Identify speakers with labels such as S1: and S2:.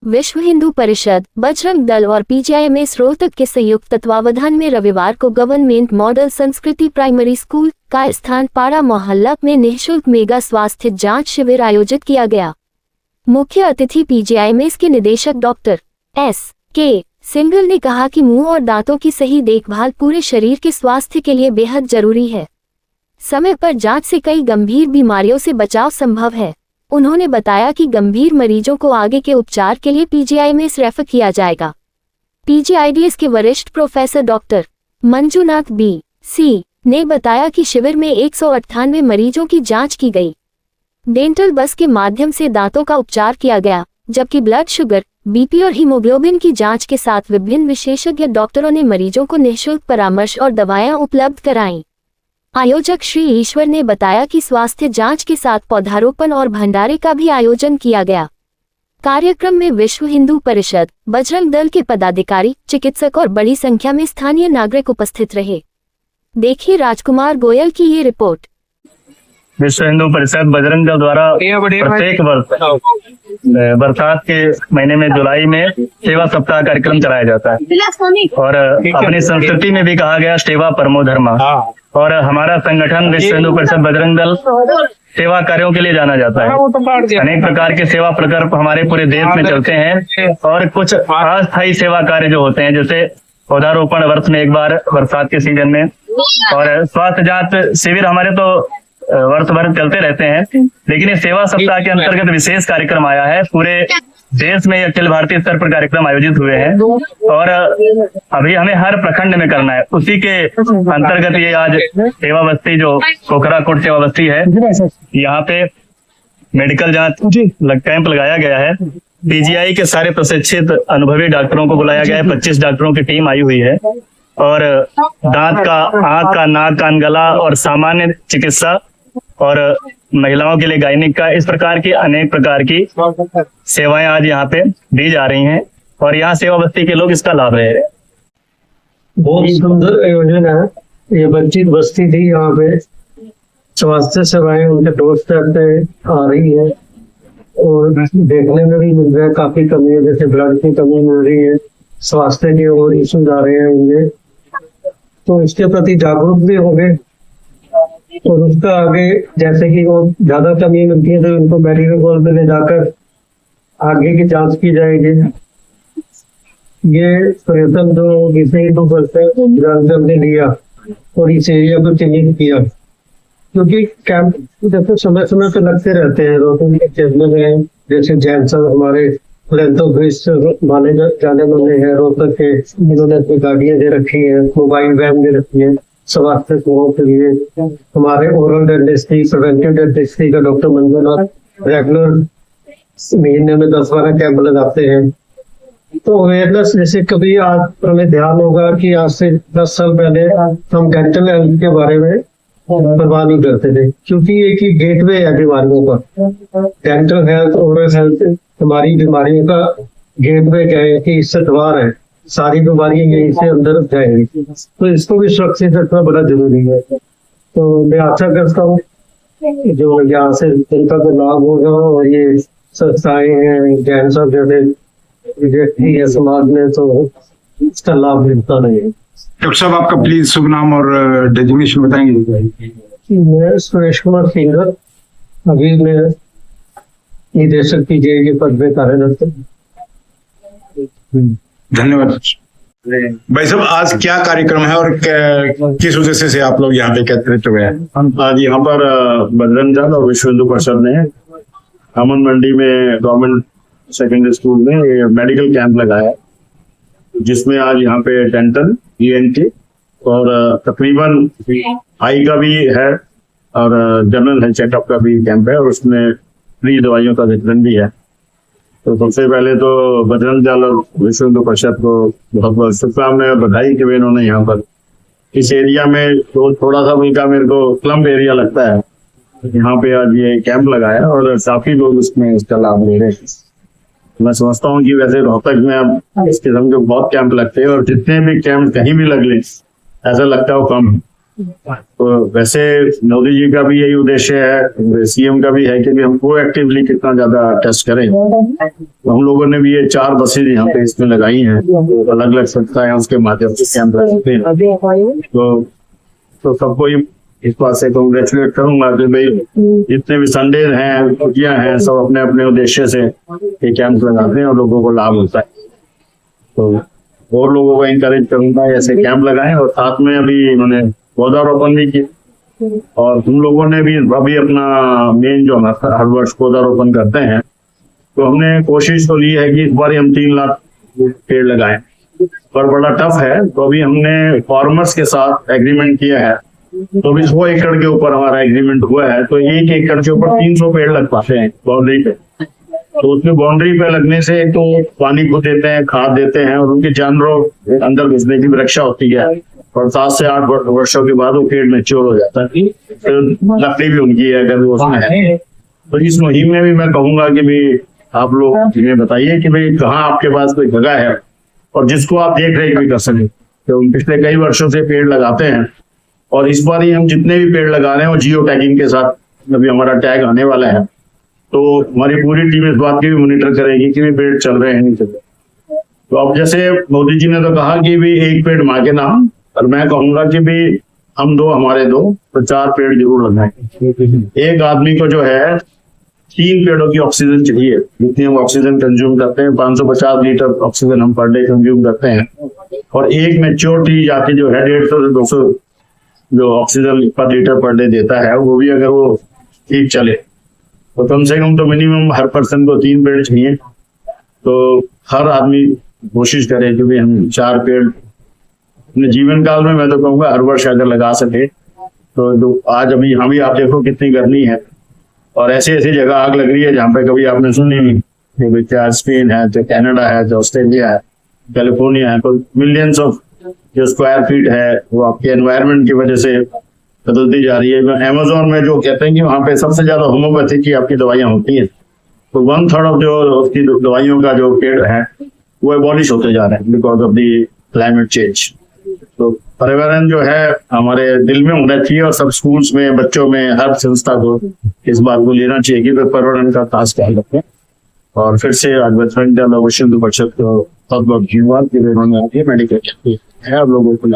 S1: विश्व हिंदू परिषद, बजरंग दल और पीजीआईएमएस रोहतक के संयुक्त तत्वावधान में रविवार को गवर्नमेंट मॉडल संस्कृति प्राइमरी स्कूल का स्थान पाड़ा मोहल्ला में निःशुल्क मेगा स्वास्थ्य जांच शिविर आयोजित किया गया। मुख्य अतिथि पीजीआईएमएस के निदेशक डॉक्टर S.K. सिंघल ने कहा कि मुंह और दांतों की सही देखभाल पूरे शरीर के स्वास्थ्य के लिए बेहद जरूरी है। समय पर जांच से कई गंभीर बीमारियों से बचाव संभव है। उन्होंने बताया कि गंभीर मरीजों को आगे के उपचार के लिए पीजीआईएमएस रेफर किया जाएगा। पीजीआईडीएस के वरिष्ठ प्रोफेसर डॉक्टर मंजुनाथ B.C. ने बताया कि शिविर में 198 मरीजों की जांच की गई। डेंटल बस के माध्यम से दांतों का उपचार किया गया, जबकि ब्लड शुगर, बीपी और हीमोग्लोबिन की जांच के साथ विभिन्न विशेषज्ञ डॉक्टरों ने मरीजों को निःशुल्क परामर्श और दवाएं उपलब्ध कराईं। आयोजक श्री ईश्वर ने बताया कि स्वास्थ्य जांच के साथ पौधारोपण और भंडारे का भी आयोजन किया गया। कार्यक्रम में विश्व हिंदू परिषद, बजरंग दल के पदाधिकारी, चिकित्सक और बड़ी संख्या में स्थानीय नागरिक उपस्थित रहे। देखिए राजकुमार गोयल की ये रिपोर्ट।
S2: विश्व हिंदू परिषद बजरंग दल द्वारा प्रत्येक वर्ष बरसात के महीने में जुलाई में सेवा सप्ताह कार्यक्रम चलाया जाता है और अपनी संस्कृति में भी कहा गया सेवा परमो धर्मा। और हमारा संगठन विश्व हिंदू परिषद बजरंग दल सेवा कार्यों के लिए जाना जाता है। अनेक प्रकार के सेवा प्रकल्प हमारे पूरे देश में चलते हैं और कुछ अस्थायी सेवा कार्य जो होते हैं, जैसे पौधारोपण वर्ष में एक बार बरसात के सीजन में, और स्वास्थ्य जांच शिविर हमारे तो वर्ष भर चलते रहते हैं। लेकिन इस सेवा सप्ताह के अंतर्गत विशेष कार्यक्रम आया है। पूरे देश में अखिल भारतीय स्तर पर कार्यक्रम आयोजित हुए हैं और अभी हमें हर प्रखंड में करना है। उसी के अंतर्गत ये आज सेवा बस्ती जो कोकराकोट सेवा बस्ती है, यहाँ पे मेडिकल जांच कैंप लगाया गया है। पीजीआई के सारे प्रशिक्षित अनुभवी डॉक्टरों को बुलाया गया है। 25 डॉक्टरों की टीम आई हुई है और दांत का, आंख का, नाक, कान, गला और सामान्य चिकित्सा और महिलाओं के लिए गायनिक का, इस प्रकार की अनेक प्रकार की सेवाएं आज यहाँ पे दी जा रही हैं और यहाँ सेवा बस्ती के लोग इसका लाभ ले रहे हैं।
S3: बहुत सुंदर आयोजन है। ये बच्ची बस्ती थी, यहाँ पे स्वास्थ्य सेवाएं उनके डोर स्टेप पे आ रही है और देखने में भी मिल रहा है काफी कमी है, जैसे ब्लड की कमी मिल रही है, स्वास्थ्य के और इश्यूज आ रहे हैं उनमें, तो इसके प्रति जागरूक भी हो गए और उसका आगे जैसे कि वो ज्यादा कमी मिलती है तो उनको मेडिकल कॉलेज में ले जाकर आगे की जांच की जाएगी। ये प्रयत्न जो विश्व हिंदू परिषद ने लिया और इस एरिया को चिन्हित किया, क्योंकि कैंप जैसे समय समय पे लगते रहते हैं रोहतक के क्षेत्र में, जैसे जैन साहब हमारे माने जाने वाले हैं रोहतक के, जिन्होंने अपनी गाड़ियां दे रखी है, मोबाइल वैन दे रखी है स्वास्थ्य सेवाओं के लिए। हमारे ओरल डेंटिस्ट्री, प्रिवेंटिव डेंटिस्ट्री का डॉक्टर मंजुनाथ रेगुलर महीने में 10-12 कैंप लगाते हैं। तो अवेयरनेस, जैसे कभी आज हमें ध्यान होगा कि आज से 10 साल पहले हम डेंटल हेल्थ के बारे में परवाह नहीं करते थे, क्योंकि एक ही गेटवे है बीमारियों का। डेंटल हेल्थ, ओरल हेल्थ हमारी बीमारियों का गेटवे है कि इससे द्वार है, सारी बीमारियां यहीं से अंदर जाएंगी, तो इसको भी सुरक्षित रखना बड़ा जरूरी है। तो मैं आशा करता हूँ जो यहाँ से जनता को लाभ होगा और ये संस्थाएं हैं, जैन साहब जैसे व्यक्ति है समाज में, तो इसका लाभ मिलता रहेगा।
S4: डॉक्टर साहब, आपका प्लीज शुभ नाम और डेजिग्नेशन बताएंगे।
S3: मैं सुरेश कुमार सिंघल, अभी मैं निदेशक पीजीआई के पद पे कार्यरत हूँ।
S4: धन्यवाद भाई साहब। आज क्या कार्यक्रम है और किस उद्देश्य से आप लोग यहाँ पे एकत्रित हुए हैं?
S2: आज यहाँ पर बजरंग दल और विश्व हिंदू परिषद ने अमन मंडी में गवर्नमेंट सेकेंडरी स्कूल में मेडिकल कैंप लगाया, जिसमें आज यहाँ पे डेंटल, ENT और तकरीबन आई का भी है और जनरल हेल्थ चेकअप का भी कैंप है और उसमें फ्री दवाइयों का वितरण भी है। तो सबसे पहले तो बजरंग दल और विश्व हिंदू परिषद को बहुत बहुत शुभकामनाएं, बधाई कि इन्होंने यहाँ पर इस एरिया में तो थोड़ा सा उनका मेरे को स्लम एरिया लगता है, यहाँ पे आज ये कैंप लगाया और काफी लोग उसमें इसका लाभ ले रहे हैं। मैं समझता हूँ कि वैसे रोहतक में अब इस किस्म के बहुत कैंप लगते हैं और जितने भी कैंप कहीं भी लग ले ऐसा लगता है वो कम,
S4: तो वैसे मोदी जी का भी यही उद्देश्य है, सीएम का भी है कि हम प्रोएक्टिवली कितना ज्यादा टेस्ट करें। तो हम लोगों ने भी ये 4 बसें यहाँ पे इसमें लगाई हैं, अलग अलग संस्थाएं उसके माध्यम से कैंप लगाते हैं। तो सबको इस बात से कांग्रेचुलेट करूंगा कि भाई जितने भी संडे हैं, छुट्टियां हैं, सब अपने अपने उद्देश्य से ये कैंप लगाते हैं और लोगों को लाभ होता है। तो और लोगों को इंकरेज करूंगा ऐसे कैंप लगाएं। और साथ में अभी उन्होंने पौधारोपण भी किया और हम लोगों ने भी अभी अपना मेन जो हर वर्ष पौधारोपण करते हैं, तो हमने कोशिश तो ली है कि इस बार हम 3 लाख पेड़ लगाएं, पर बड़ा टफ है। तो अभी हमने फार्मर्स के साथ एग्रीमेंट किया है, तो अभी 100 एकड़ के ऊपर हमारा एग्रीमेंट हुआ है। तो 1 एकड़ के ऊपर 300 पेड़ लग पाते हैं बाउंड्री पे। तो उसमें बाउंड्री पे लगने से तो पानी को देते हैं, खाद देते हैं और उनके जानवरों अंदर घुसने की भी रक्षा होती है। और 7 से 8 वर्षों के बाद वो पेड़ मैच्योर हो जाता है, तो लकड़ी भी उनकी है अगर वो उसमें है। तो इस मुहिम में भी मैं कहूंगा कि भाई आप लोग हमें बताइए कि भाई कहाँ आपके पास कोई जगह है और जिसको आप देख रेख भी कर सकें। तो पिछले कई वर्षों से पेड़ लगाते हैं और इस बार ही हम जितने भी पेड़ लगा रहे हैं वो जियो टैगिंग के साथ अभी हमारा टैग आने वाला है। तो हमारी पूरी टीम इस बात की भी मॉनिटर करेगी कि पेड़ चल रहे हैं नहीं चल रहे। तो अब जैसे मोदी जी ने तो कहा कि भी 1 पेड़ माँ के नाम, और मैं कहूंगा कि भी हम 2 हमारे 2, तो 4 पेड़ जरूर लगाएं। एक आदमी को जो है 3 पेड़ों की ऑक्सीजन चाहिए, जितनी हम ऑक्सीजन कंज्यूम करते हैं 550 लीटर ऑक्सीजन हम पर डे कंज्यूम करते हैं। और एक मैच्योर ट्री जाके जो है 150 से 200 जो ऑक्सीजन पर लीटर पर डे देता है, वो भी अगर वो ठीक चले तो कम से कम तो मिनिमम हर पर्सन को 3 पेड़ चाहिए। तो हर आदमी कोशिश करे कि भाई हम 4 पेड़ अपने जीवन काल में, मैं तो कहूँगा हर वर्ष अगर लगा सके तो आज अभी हम भी आप देखो कितनी गर्मी है और ऐसी ऐसी जगह आग लग रही है जहाँ पे कभी आपने सुनी नहीं। चाहे स्पेन है, तो कनाडा है, तो ऑस्ट्रेलिया है, कैलिफोर्निया है। तो मिलियंस ऑफ जो स्क्वायर फीट है वो आपके एनवायरनमेंट की वजह से बदलती जा रही है। अमेज़न में जो कहते हैं कि वहाँ पे सबसे ज्यादा होम्योपैथी की आपकी दवाइयाँ होती हैं, तो 1/3 ऑफ जो उसकी दवाइयों का जो पेड़ है वो एबॉलिश होते जा रहे हैं because of the climate change. तो पर्यावरण जो है हमारे दिल में होना चाहिए और सब स्कूल्स में, बच्चों में, हर संस्था को इस बात को लेना चाहिए कि पर्यावरण का खास ख्याल रखें। और फिर से आज बजरंग दल और विश्व हिंदू परिषद को बहुत बहुत धन्यवाद कि उन्होंने मेडिकल है आप लोगों को